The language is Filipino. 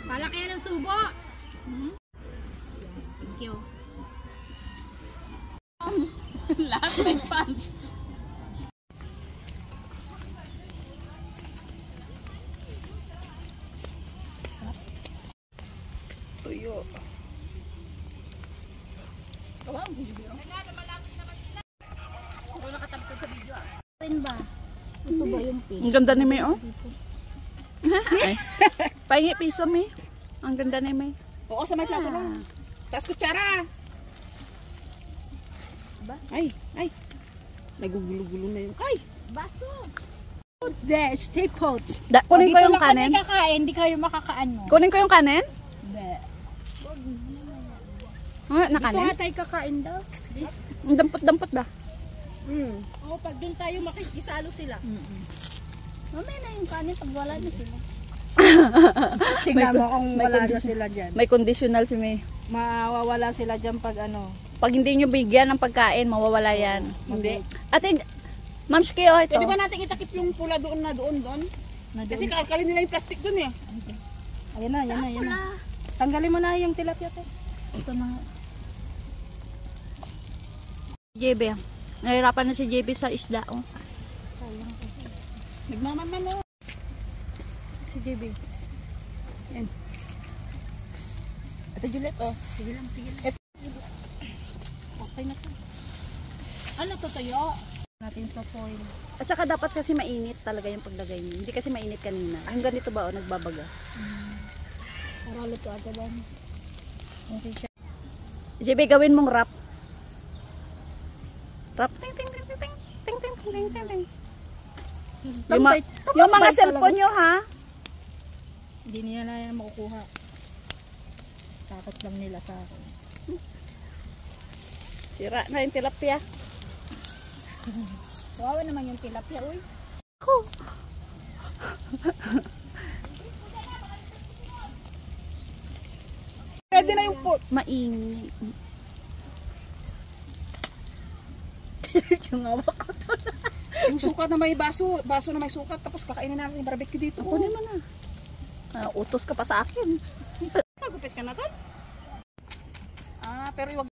Palaki yan ang subo. Thank you. Lahat may punch. Tuyo. Kawang video. Ako nakatapos sa video ah. Pin ba? Ito ba yung pin? Ang ganda ni May, oh. Ay. Pahingi piso, May. Ang ganda ni May. Oo, sa may plato lang. Tapos kutsara. Ba? Ay. Nagugulo-gulo na yung. Ay! Baso. There, stay put. Kunin ko yung kanin. Hindi kakain, hindi kayo makakaano. Kunin ko yung kanin. Be. Na Dito kanin? nga tayo kakain daw. Ang dampot-dampot ba? Oo, pag doon tayo makikisalo sila. Mamaya na yung kanin pag wala na sila. Tingnan mo kung may wala na condition. sila dyan. May conditional si May. Mawawala sila dyan pag ano. Pag hindi nyo bigyan ng pagkain, mawawala yan. Hindi. Ate, Ma'am Shikio, ito. Pwede ba natin itakip yung pula doon na doon? Kasi kakalkalin nila yung plastic doon eh. Ayan na. Tanggalin mo na yung tilapia te. Ito na. JB. Nahirapan na si JB sa isda, oh. Nagmamanman mo. Si JB. Yan. Ate Juliet oh. Sige lang. Okay na to. Ano to tayo? Natin sa foil. At saka dapat kasi mainit talaga yung paglagay niyo. Hindi kasi mainit kanina. Yung ganito ba, oh, nagbabaga. Para luto agad lang. Okay siya. JB, gawin mong wrap. Wrap. Ting, ting, ting, ting, ting. Ting, ting, ting, ting, ting, ting. Yung mga cellphone nyo, ha? Hindi nila na yan makukuha. Takot lang nila sa akin. Sira na yung tilapia. Kawawa naman yung tilapia, uy. Ako. Pwede na yung pot. Mainit. Yung awak ko to. Yung sukat na may baso na may sukat, tapos kakainin natin yung barbecue dito. Kunin mo na. Utos ka pa sa akin. Magupit ka na to? Ah, pero